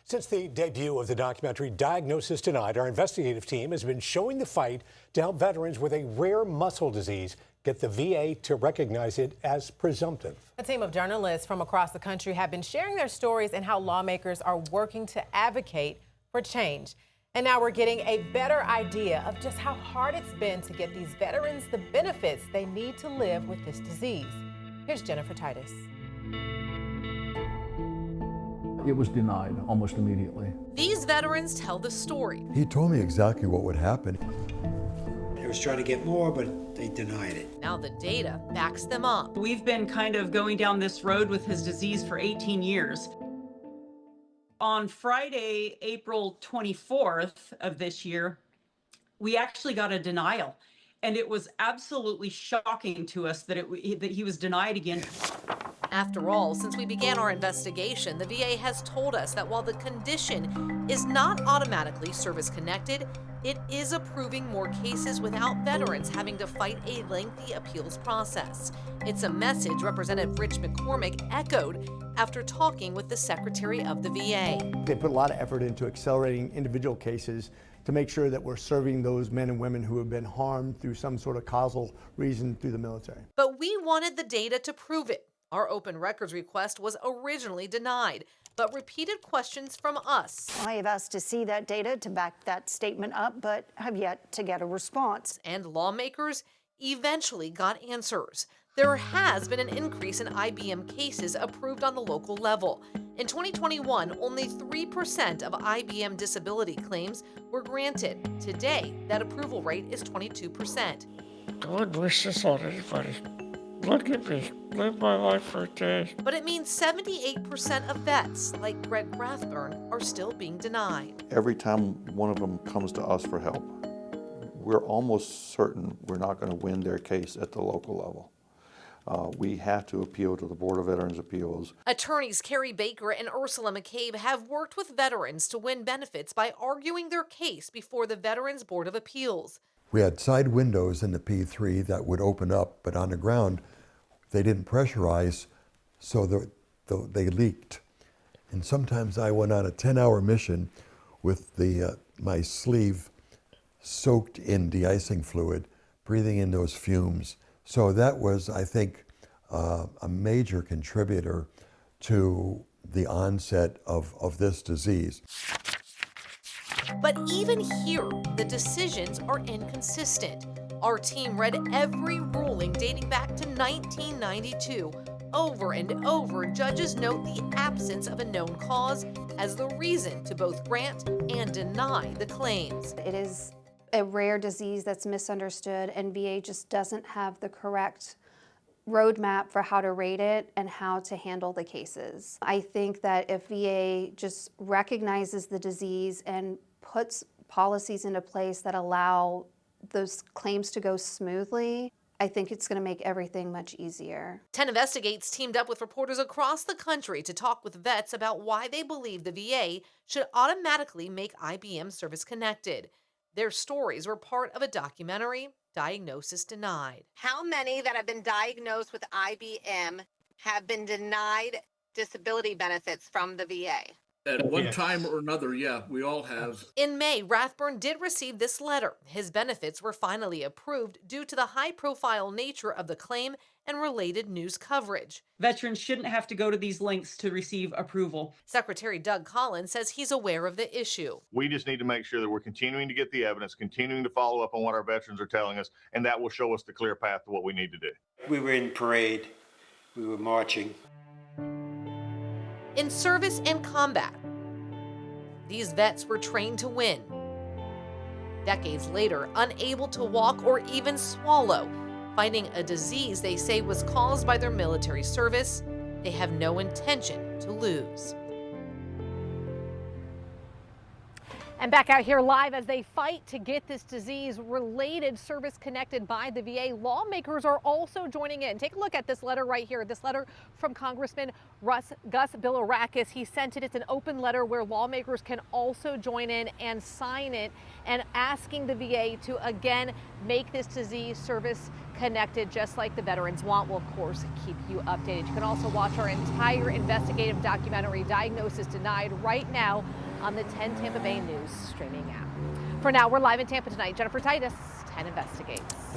Since the debut of the documentary Diagnosis Denied, our investigative team has been showing the fight to help veterans with a rare muscle disease get the VA to recognize it as presumptive. A team of journalists from across the country have been sharing their stories and how lawmakers are working to advocate for change. And now we're getting a better idea of just how hard it's been to get these veterans the benefits they need to live with this disease. Here's Jennifer Titus. It was denied almost immediately. These veterans tell the story. He told me exactly what would happen. They was trying to get more, but they denied it. Now the data backs them up. We've been kind of going down this road with his disease for 18 years. On Friday, April 24th of this year, we actually got a denial. And it was absolutely shocking to us that he was denied again. After all, since we began our investigation, the VA has told us that while the condition is not automatically service-connected, it is approving more cases without veterans having to fight a lengthy appeals process. It's a message Representative Rich McCormick echoed after talking with the Secretary of the VA. They put a lot of effort into accelerating individual cases to make sure that we're serving those men and women who have been harmed through some sort of causal reason through the military. But we wanted the data to prove it. Our open records request was originally denied, but repeated questions from us. I have asked to see that data to back that statement up, but have yet to get a response. And lawmakers eventually got answers. There has been an increase in IBM cases approved on the local level. In 2021, only 3% of IBM disability claims were granted. Today, that approval rate is 22%. God wish this on anybody. Look at me, live my life for a day. But it means 78% of vets, like Greg Rathburn, are still being denied. Every time one of them comes to us for help, we're almost certain we're not going to win their case at the local level. We have to appeal to the Board of Veterans' Appeals. Attorneys Carrie Baker and Ursula McCabe have worked with veterans to win benefits by arguing their case before the Veterans Board of Appeals. We had side windows in the P3 that would open up, but on the ground, they didn't pressurize, so they leaked. And sometimes I went on a 10-hour mission with my sleeve soaked in de-icing fluid, breathing in those fumes. So that was, I think, a major contributor to the onset of this disease. But even here, the decisions are inconsistent. Our team read every ruling dating back to 1992. Over and over, judges note the absence of a known cause as the reason to both grant and deny the claims. It is a rare disease that's misunderstood, and VA just doesn't have the correct roadmap for how to rate it and how to handle the cases. I think that if VA just recognizes the disease and puts policies into place that allow those claims to go smoothly, I think it's going to make everything much easier. 10 Investigates teamed up with reporters across the country to talk with vets about why they believe the VA should automatically make IBM service connected. Their stories were part of a documentary, Diagnosis Denied. How many that have been diagnosed with IBM have been denied disability benefits from the VA? At one time or another, yeah, we all have. In May, Rathburn did receive this letter. His benefits were finally approved due to the high-profile nature of the claim and related news coverage. Veterans shouldn't have to go to these lengths to receive approval. Secretary Doug Collins says he's aware of the issue. We just need to make sure that we're continuing to get the evidence, continuing to follow up on what our veterans are telling us, and that will show us the clear path to what we need to do. We were in parade. We were marching. In service and combat, these vets were trained to win. Decades later, unable to walk or even swallow, fighting a disease they say was caused by their military service, they have no intention to lose. And back out here live as they fight to get this disease-related service connected by the VA, lawmakers are also joining in. Take a look at this letter right here. This letter from Congressman Gus Bilirakis. He sent it. It's an open letter where lawmakers can also join in and sign it, and asking the VA to again make this disease service connected, just like the veterans want. We'll of course keep you updated. You can also watch our entire investigative documentary, Diagnosis Denied, right now on the 10 Tampa Bay News streaming app. For now, we're live in Tampa tonight. Jennifer Titus, 10 Investigates.